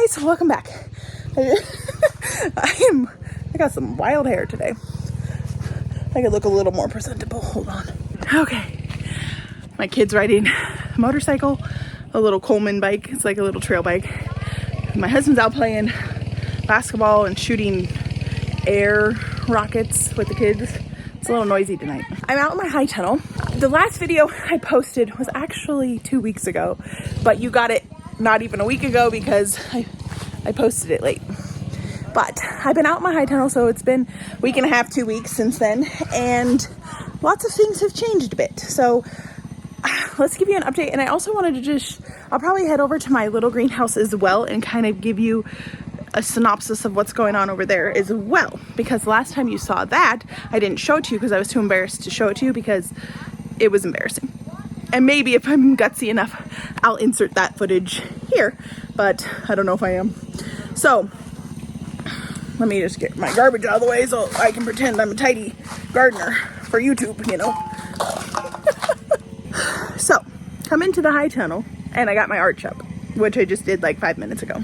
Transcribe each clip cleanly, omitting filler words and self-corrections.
guys, welcome back. I got some wild hair today. I could look a little more presentable. Hold on. Okay. My kid's riding a motorcycle, a little Coleman bike. It's like a little trail bike. My husband's out playing basketball and shooting air rockets with the kids. It's a little noisy tonight. I'm out in my high tunnel. The last video I posted was actually 2 weeks ago, but you got it not even a week ago because I posted it late. But I've been out in my high tunnel, so it's been a week and a half, 2 weeks since then, and lots of things have changed a bit. So let's give you an update. And I also wanted to I'll probably head over to my little greenhouse as well and kind of give you a synopsis of what's going on over there as well. Because last time you saw that, I didn't show it to you because I was too embarrassed to show it to you because it was embarrassing. And maybe if I'm gutsy enough, I'll insert that footage here, but I don't know if I am. So let me just get my garbage out of the way so I can pretend I'm a tidy gardener for YouTube, you know. So come into the high tunnel and I got my arch up, which I just did like 5 minutes ago.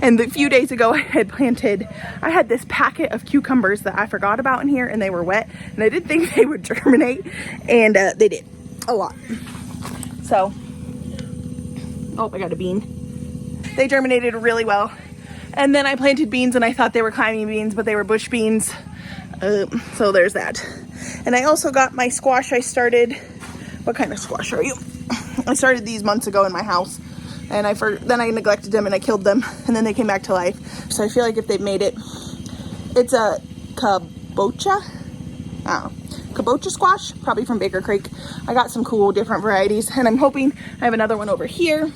And a few days ago I had this packet of cucumbers that I forgot about in here, and they were wet, and I didn't think they would germinate, and they did a lot. So, oh, I got a bean. They germinated really well. And then I planted beans, and I thought they were climbing beans, but they were bush beans. So there's that. And I also got my squash I started. What kind of squash are you? I started these months ago in my house, and then I neglected them and I killed them, and then they came back to life. So I feel like if they've made it, it's a kabocha. I don't know. Kabocha squash, probably from Baker Creek. I got some cool different varieties, and I'm hoping I have another one over here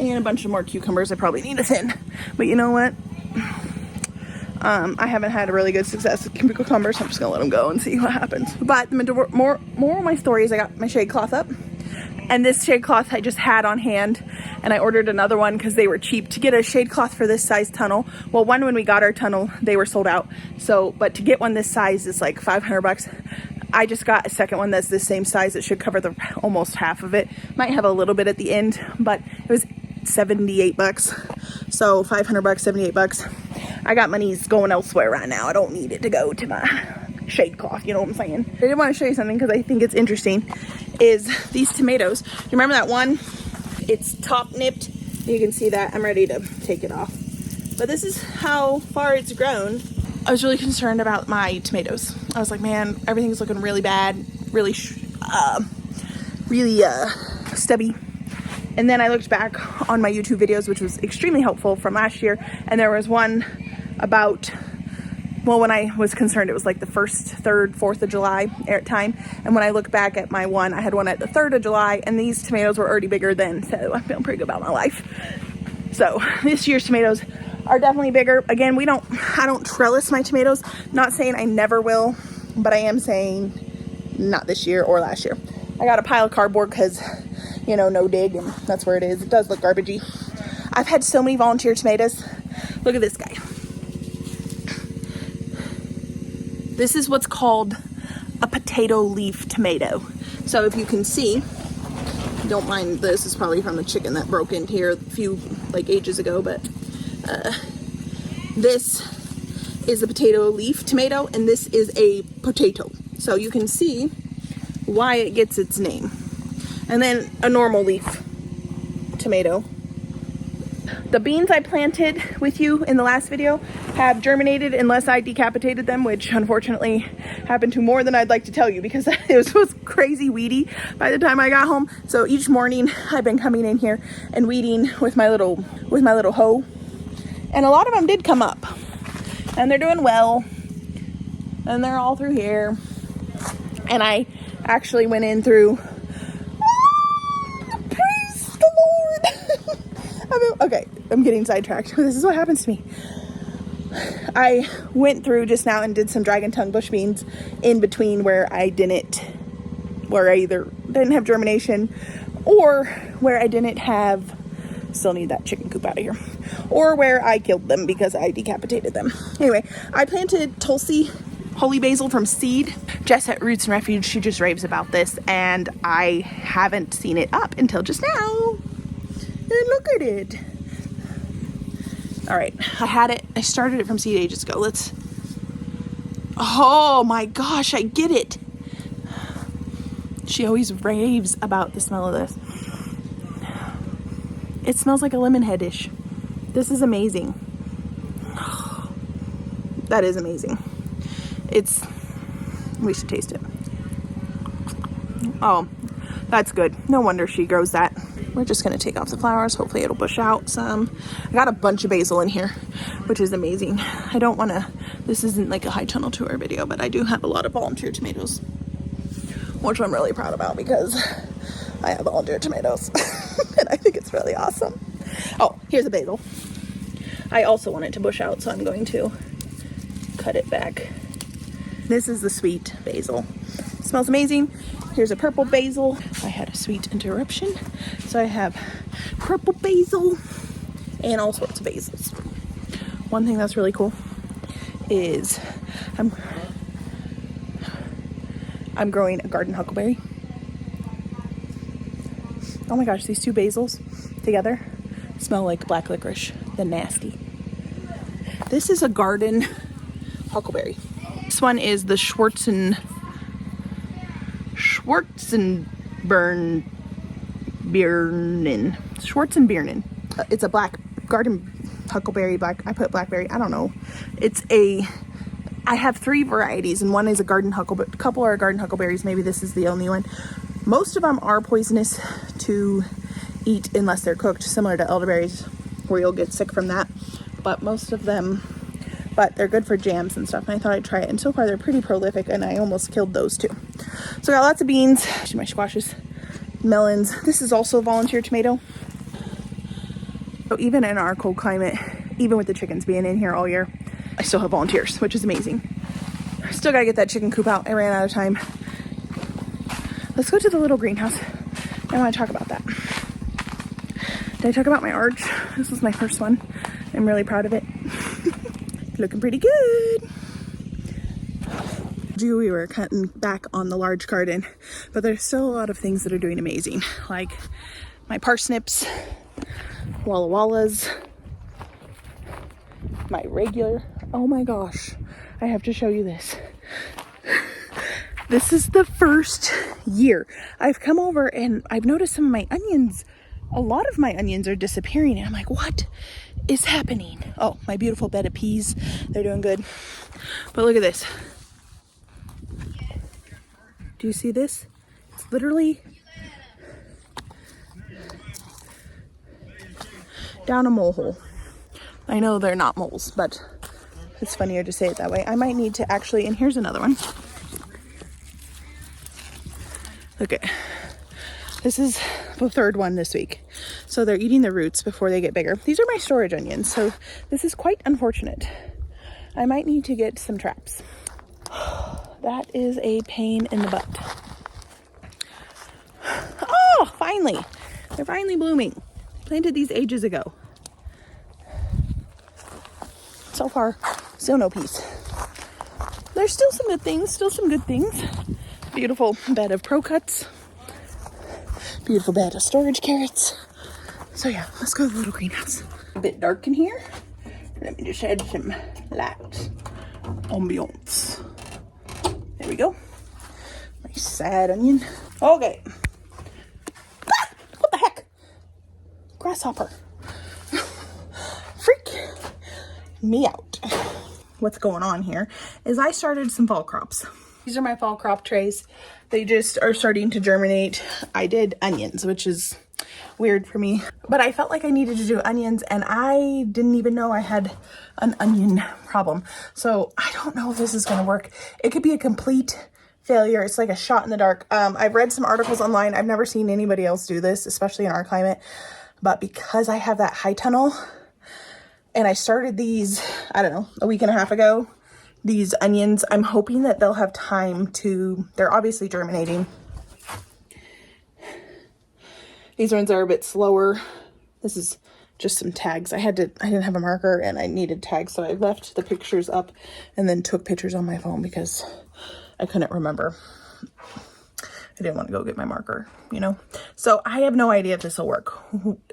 and a bunch of more cucumbers I probably need to thin. But you know what? I haven't had a really good success with cucumbers, so I'm just gonna let them go and see what happens. But more of my story is I got my shade cloth up, and this shade cloth I just had on hand, and I ordered another one because they were cheap to get a shade cloth for this size tunnel. Well, one, when we got our tunnel, they were sold out. So, but to get one this size is like $500. I just got a second one that's the same size. It should cover almost half of it. Might have a little bit at the end, but it was $78. So $500, $78. I got money's going elsewhere right now. I don't need it to go to my shade cloth, you know what I'm saying? I did want to show you something because I think it's interesting, is these tomatoes. Do you remember that one? It's top nipped. You can see that. I'm ready to take it off. But this is how far it's grown. I was really concerned about my tomatoes. I was like, man, everything's looking really bad, really stubby. And then I looked back on my YouTube videos, which was extremely helpful, from last year, and there was one about, well, when I was concerned, it was like the 1st, 3rd, 4th of July time. And when I look back at my one, I had one at the 3rd of July, and these tomatoes were already bigger then, so I'm feeling pretty good about my life. So this year's tomatoes are definitely bigger. Again, I don't trellis my tomatoes. Not saying I never will, but I am saying not this year or last year. I got a pile of cardboard because, you know, no dig, and that's where it is. It does look garbagey. I've had so many volunteer tomatoes. Look at this guy. This is what's called a potato leaf tomato. So if you can see, don't mind, this is probably from the chicken that broke in here a few ages ago, but this is a potato leaf tomato, and this is a potato. So you can see why it gets its name. And then a normal leaf tomato. The beans I planted with you in the last video have germinated unless I decapitated them, which unfortunately happened to more than I'd like to tell you because it was crazy weedy by the time I got home. So each morning I've been coming in here and weeding with my little hoe. And a lot of them did come up. And they're doing well. And they're all through here. And I actually went in through, praise the Lord. Okay, I'm getting sidetracked. This is what happens to me. I went through just now and did some dragon tongue bush beans in between where I either didn't have germination or where I didn't have, still need that chicken coop out of here, or where I killed them because I decapitated them. Anyway, I planted Tulsi holy basil from seed. Jess at Roots and Refuge, she just raves about this, and I haven't seen it up until just now. And look at it. All right, I had it. I started it from seed ages ago. Let's, oh my gosh, I get it. She always raves about the smell of this. It smells like a lemon head-ish. This is amazing. That is amazing. We should taste it. Oh, that's good. No wonder she grows that. We're just gonna take off the flowers. Hopefully it'll bush out some. I got a bunch of basil in here, which is amazing. I don't wanna, this isn't like a high tunnel tour video, but I do have a lot of volunteer tomatoes, which I'm really proud about because I have volunteer tomatoes and I think it's really awesome. Oh, here's a basil. I also want it to bush out, so I'm going to cut it back. This is the sweet basil. It smells amazing. Here's a purple basil. I had a sweet interruption. So I have purple basil and all sorts of basils. One thing that's really cool is I'm growing a garden huckleberry. Oh my gosh, these two basils together smell like black licorice. The nasty. This is a garden huckleberry. This one is the Schwarzenbirnen. It's a black garden huckleberry. Black. I put blackberry. I don't know. I have 3 varieties, and one is a garden huckleberry. A couple are garden huckleberries. Maybe this is the only one. Most of them are poisonous to eat unless they're cooked, similar to elderberries, where you'll get sick from that. But most of them, but they're good for jams and stuff. And I thought I'd try it. And so far they're pretty prolific, and I almost killed those too. So I got lots of beans, my squashes, melons. This is also a volunteer tomato. So even in our cold climate, even with the chickens being in here all year, I still have volunteers, which is amazing. Still gotta get that chicken coop out. I ran out of time. Let's go to the little greenhouse. I want to talk about that. Did I talk about my arch? This was my first one. I'm really proud of it. Looking pretty good. We were cutting back on the large garden, but there's still a lot of things that are doing amazing, like my parsnips, walla wallas, my regular, oh my gosh, I have to show you this. This is the first year I've come over and I've noticed some of my onions, a lot of my onions are disappearing, and I'm like, what is happening? Oh, my beautiful bed of peas, they're doing good. But look at this. Do you see this? It's literally down a mole hole. I know they're not moles, but it's funnier to say it that way. I might need to actually, and here's another one. Look at, this is the 3rd one this week. So they're eating the roots before they get bigger. These are my storage onions, so this is quite unfortunate. I might need to get some traps. That is a pain in the butt. Oh, finally. They're finally blooming. Planted these ages ago. So far, still no peace. There's still some good things, Beautiful bed of pro cuts. Beautiful bed of storage carrots. So yeah, let's go to the little greenhouse. A bit dark in here. Let me just add some light ambiance. There we go. My sad onion. Okay. Ah, what the heck? Grasshopper. Freak me out. What's going on here is I started some fall crops. These are my fall crop trays. They just are starting to germinate. I did onions, which is weird for me, but I felt like I needed to do onions, and I didn't even know I had an onion problem. So I don't know if this is going to work. It could be a complete failure. It's like a shot in the dark. I've read some articles online. I've never seen anybody else do this, especially in our climate. But because I have that high tunnel, and I started these, I don't know, a week and a half ago, these onions, I'm hoping that they'll have time to, they're obviously germinating. These ones are a bit slower. This is just some tags. I didn't have a marker and I needed tags, so I left the pictures up and then took pictures on my phone because I couldn't remember. I didn't want to go get my marker, you know? So I have no idea if this will work.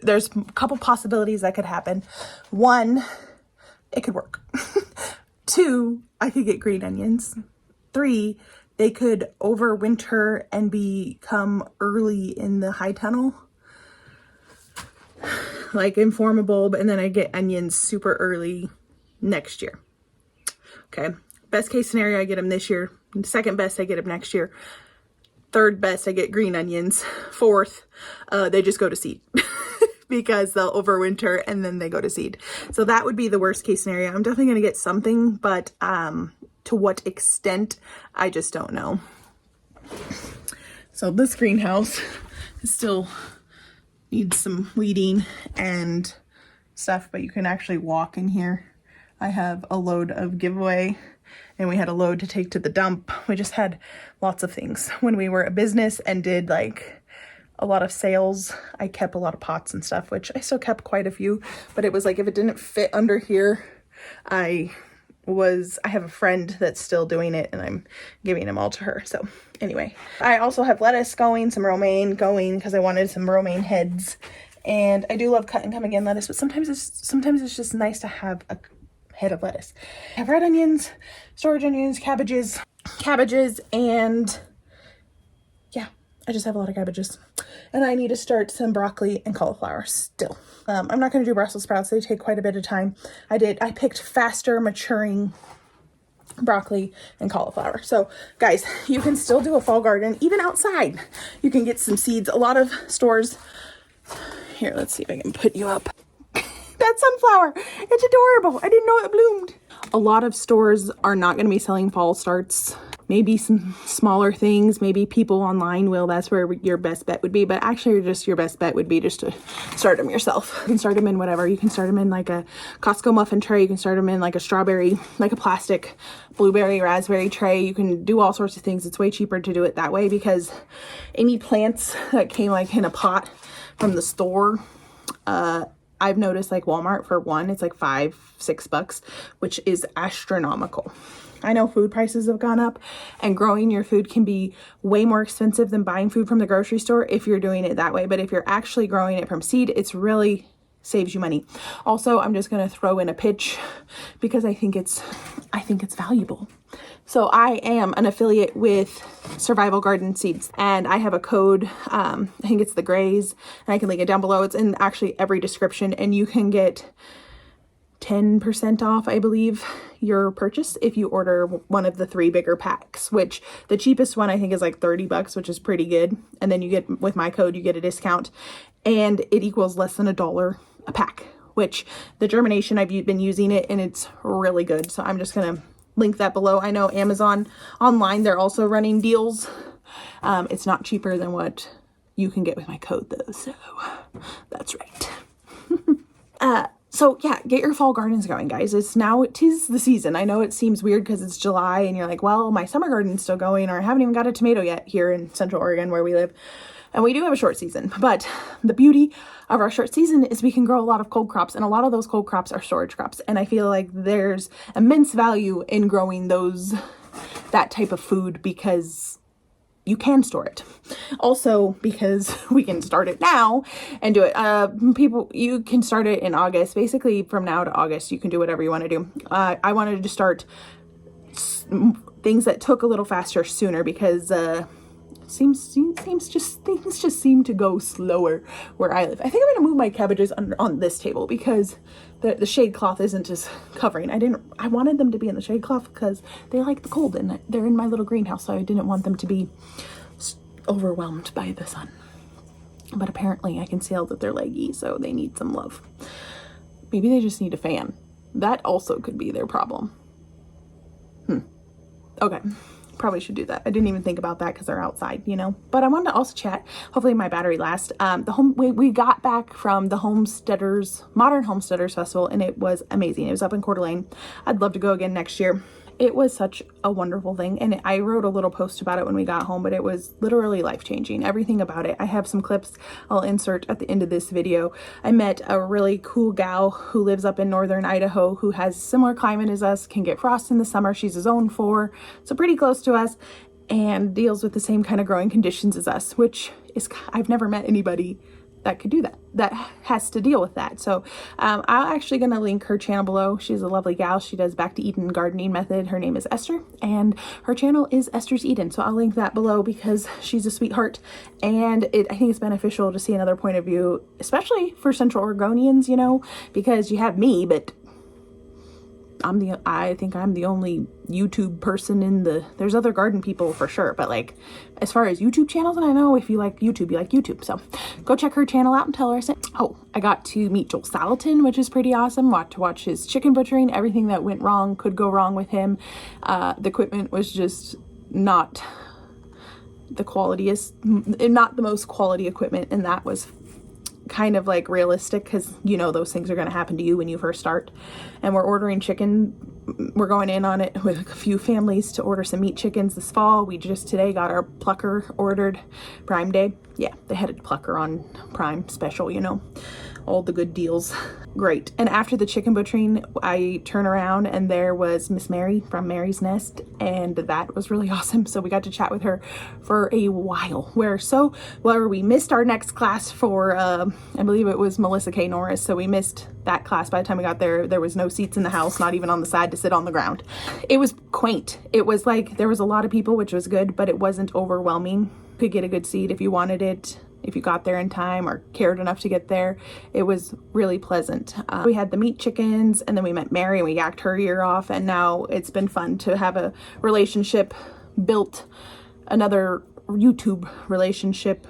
There's a couple possibilities that could happen. One, it could work. 2, I could get green onions. 3, they could overwinter and become early in the high tunnel, like in form a bulb, and then I get onions super early next year. Okay, best case scenario, I get them this year. Second best, I get them next year. Third best, I get green onions. Fourth, they just go to seed because they'll overwinter and then they go to seed. So that would be the worst case scenario. I'm definitely going to get something, but to what extent, I just don't know. So this greenhouse still needs some weeding and stuff, but you can actually walk in here. I have a load of giveaway, and we had a load to take to the dump. We just had lots of things. When we were a business and did like a lot of sales, I kept a lot of pots and stuff, which I still kept quite a few, but it was like if it didn't fit under here, I have a friend that's still doing it and I'm giving them all to her. So anyway, I also have lettuce going, some romaine going because I wanted some romaine heads, and I do love cut and come again lettuce, but sometimes it's just nice to have a head of lettuce. I have red onions, storage onions, cabbages, and yeah, I just have a lot of cabbages. And I need to start some broccoli and cauliflower still. I'm not going to do Brussels sprouts. They take quite a bit of time. I picked faster maturing broccoli and cauliflower. So guys, you can still do a fall garden even outside. You can get some seeds. A lot of stores, here, let's see if I can put you up. That sunflower, it's adorable. I didn't know it bloomed. A lot of stores are not going to be selling fall starts. Maybe some smaller things, maybe people online will. That's where your best bet would be. But actually, your best bet would be just to start them yourself. You can start them in whatever. You can start them in like a Costco muffin tray. You can start them in like a strawberry, like a plastic blueberry, raspberry tray. You can do all sorts of things. It's way cheaper to do it that way because any plants that came like in a pot from the store, I've noticed like Walmart for one, it's like $5-6, which is astronomical. I know food prices have gone up, and growing your food can be way more expensive than buying food from the grocery store if you're doing it that way. But if you're actually growing it from seed, it's really saves you money. Also, I'm just going to throw in a pitch because I think it's valuable. So I am an affiliate with Survival Garden Seeds, and I have a code, I think it's the Grays, and I can link it down below. It's in actually every description, and you can get 10% off, I believe, your purchase if you order one of the 3 bigger packs, which the cheapest one I think is like $30, which is pretty good. And then you get, with my code, you get a discount, and it equals less than $1 a pack, which the germination, I've been using it and it's really good. So I'm just going to link that below. I know Amazon online, they're also running deals. It's not cheaper than what you can get with my code though. So that's right. So yeah, get your fall gardens going, guys. It is the season. I know it seems weird because it's July and you're like, well, my summer garden's still going, or I haven't even got a tomato yet here in Central Oregon where we live. And we do have a short season, but the beauty of our short season is we can grow a lot of cold crops, and a lot of those cold crops are storage crops. And I feel like there's immense value in growing that type of food because you can store it. Also, because we can start it now and do it. You can start it in August. Basically, from now to August, you can do whatever you want to do. I wanted to start things that took a little faster sooner because things just seem to go slower where I live. I think I'm gonna move my cabbages on this table because the shade cloth isn't just covering. I wanted them to be in the shade cloth because they like the cold and they're in my little greenhouse, so I didn't want them to be overwhelmed by the sun. But apparently I can tell that they're leggy, so they need some love. Maybe they just need a fan. That also could be their problem. Okay. Probably should do that. I didn't even think about that because they're outside, but I wanted to also chat. Hopefully my battery lasts. We got back from the Modern Homesteaders Festival, and it was amazing. It was up in Coeur d'Alene. I'd love to go again next year. It was such a wonderful thing, and I wrote a little post about it when we got home, but it was literally life-changing. Everything about it. I have some clips I'll insert at the end of this video. I met a really cool gal who lives up in northern Idaho who has similar climate as us, can get frost in the summer. She's a zone 4, so pretty close to us, and deals with the same kind of growing conditions as us, which is, I've never met anybody that could do that, that has to deal with that. So I'm actually going to link her channel below. She's a lovely gal. She does Back to Eden gardening method. Her name is Esther, and her channel is Esther's Eden. So I'll link that below because she's a sweetheart, and I think it's beneficial to see another point of view, especially for Central Oregonians, you know, because you have me, but I think I'm the only YouTube person there's other garden people for sure, but like as far as YouTube channels, and I know if you like YouTube, you like YouTube, so go check her channel out and tell her I sent. Oh, I got to meet Joel Salatin, which is pretty awesome. To watch his chicken butchering, everything that went wrong could go wrong with him. The equipment was just not the not the most quality equipment, and that was kind of like realistic because you know those things are going to happen to you when you first start. And we're ordering chicken. We're going in on it with a few families to order some meat chickens this fall. We just today got our plucker ordered. Prime Day. Yeah, they had a plucker on Prime special, you know, all the good deals. Great. And after the chicken butchering, I turn around and there was Miss Mary from Mary's Nest, and that was really awesome. So we got to chat with her for a while. We missed our next class for I believe it was Melissa K. Norris, so we missed that class. By the time we got there, there was no seats in the house, not even on the side to sit on the ground. It was quaint. It was like there was a lot of people, which was good, but it wasn't overwhelming. You could get a good seat if you wanted it, if you got there in time or cared enough to get there. It was really pleasant. We had the meat chickens, and then we met Mary and we yacked her ear off, and now it's been fun to have a relationship built, another YouTube relationship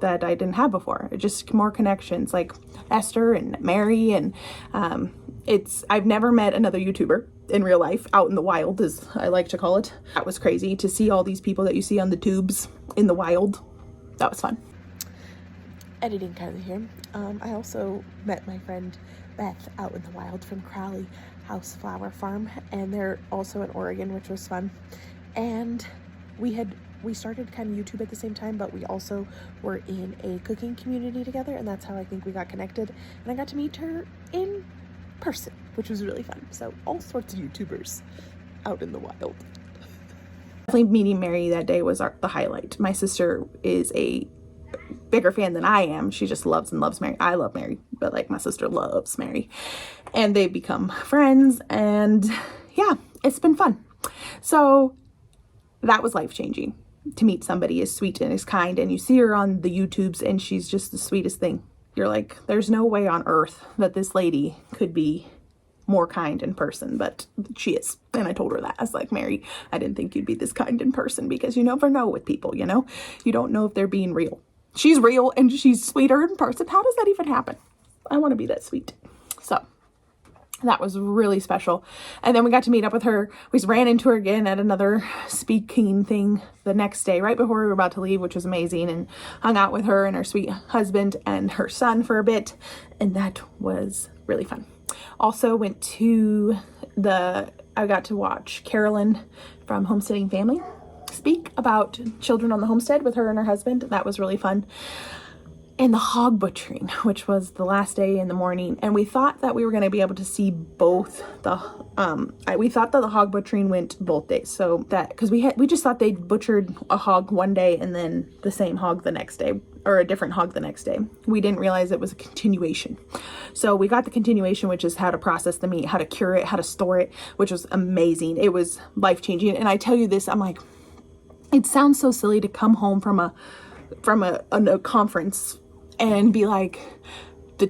that I didn't have before. Just more connections like Esther and Mary, and I've never met another YouTuber in real life, out in the wild as I like to call it. That was crazy to see all these people that you see on the tubes in the wild. That was fun. Editing Kylie here. I also met my friend Beth out in the wild from Crowley House Flower Farm, and they're also in Oregon, which was fun. And we started kind of YouTube at the same time, but we also were in a cooking community together, and that's how I think we got connected. And I got to meet her in person, which was really fun. So all sorts of YouTubers out in the wild. Definitely meeting Mary that day was the highlight. My sister is a bigger fan than I am. She just loves and loves Mary. I love Mary, but like my sister loves Mary, and they've become friends, and yeah, it's been fun. So that was life-changing to meet somebody as sweet and as kind, and you see her on the YouTubes and she's just the sweetest thing. You're like, there's no way on earth that this lady could be more kind in person, but she is. And I told her that. I was like, Mary, I didn't think you'd be this kind in person, because you never know with people, you know? You don't know if they're being real. She's real and she's sweeter in person. How does that even happen? I want to be that sweet. So that was really special. And then we got to meet up with her. We ran into her again at another speaking thing the next day, right before we were about to leave, which was amazing, and hung out with her and her sweet husband and her son for a bit. And that was really fun. Also went to I got to watch Carolyn from Homesteading Family speak about children on the homestead with her and her husband. That was really fun. And the hog butchering, which was the last day in the morning, and we thought that we were going to be able to see both we thought that the hog butchering went both days, so that because we just thought they butchered a hog one day and then the same hog the next day, or a different hog the next day. We didn't realize it was a continuation. So we got the continuation, which is how to process the meat, how to cure it, how to store it, which was amazing. It was life-changing. And I tell you this, I'm like, it sounds so silly to come home from a conference and be like,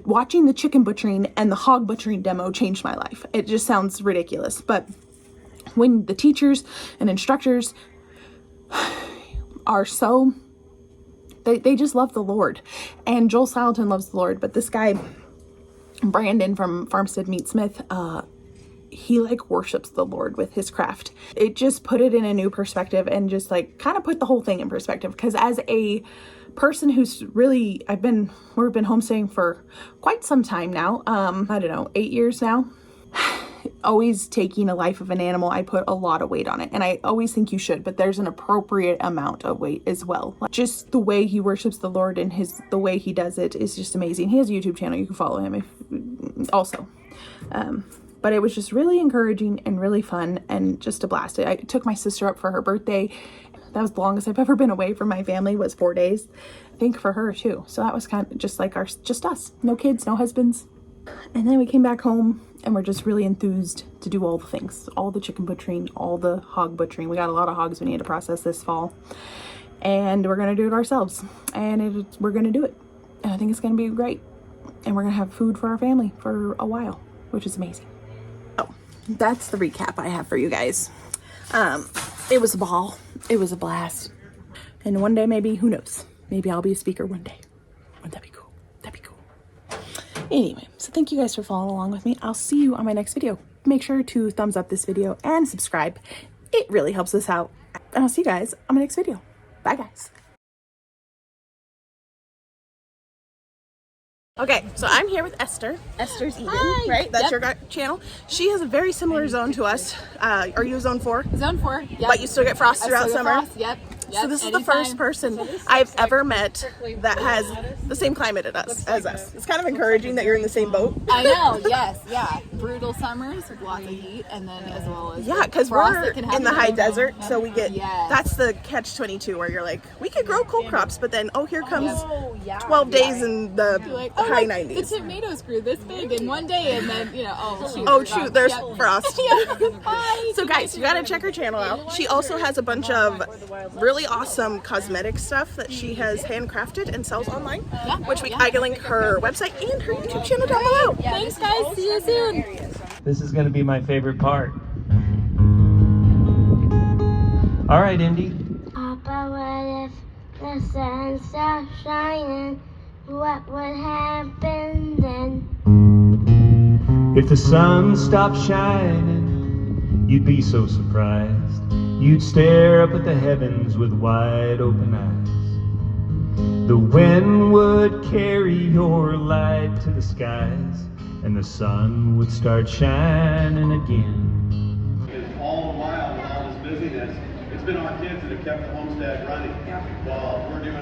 watching the chicken butchering and the hog butchering demo changed my life. It just sounds ridiculous. But when the teachers and instructors are so, they just love the Lord. And Joel Salatin loves the Lord. But this guy, Brandon from Farmstead Meatsmith, he like worships the Lord with his craft. It just put it in a new perspective, and just like kind of put the whole thing in perspective. Because as a person who's really, we've been homesteading for quite some time now. I don't know, 8 years now. Always taking a life of an animal, I put a lot of weight on it, and I always think you should, but there's an appropriate amount of weight as well. Just the way he worships the Lord and the way he does it is just amazing. He has a YouTube channel, you can follow him also. But it was just really encouraging and really fun and just a blast. I took my sister up for her birthday. That was the longest I've ever been away from my family, was 4 days. I think for her too. So that was kind of just like just us. No kids, no husbands. And then we came back home and we're just really enthused to do all the things. All the chicken butchering, all the hog butchering. We got a lot of hogs we need to process this fall. And we're going to do it ourselves. And we're going to do it. And I think it's going to be great. And we're going to have food for our family for a while, which is amazing. Oh, that's the recap I have for you guys. It was a ball. It was a blast. And one day, maybe, who knows? Maybe I'll be a speaker one day. Wouldn't that be cool? That'd be cool. Anyway, so thank you guys for following along with me. I'll see you on my next video. Make sure to thumbs up this video and subscribe. It really helps us out. And I'll see you guys on my next video. Bye, guys. Okay, so I'm here with Esther. Esther's Eden, right? That's your channel. She has a very similar zone to us. Are you zone 4? Zone 4, yep. But you still get frost throughout summer? Yep. So this is the first person I've ever met that has the same climate as us. It's kind of encouraging that you're in the same boat. I know, yes, yeah. Brutal summers with lots of heat, and then as well as because we're in the high desert, so we get, that's the catch-22 where you're like, we could grow cool crops, but then, here comes 12 days in the high 90s. The tomatoes grew this big in one day, and then, shoot, there's frost. So guys, you gotta check her channel out. She also has a bunch of really awesome cosmetic stuff that she has handcrafted and sells online, which I can link her website and her YouTube channel down below. Thanks guys, see you soon. This is going to be my favorite part. All right, Indy. Papa, what if the sun stopped shining? What would happen then? If the sun stopped shining, you'd be so surprised. You'd stare up at the heavens with wide open eyes. The wind would carry your light to the skies, and the sun would start shining again. All the while, with all this busyness, it's been our kids that have kept the homestead running while we're doing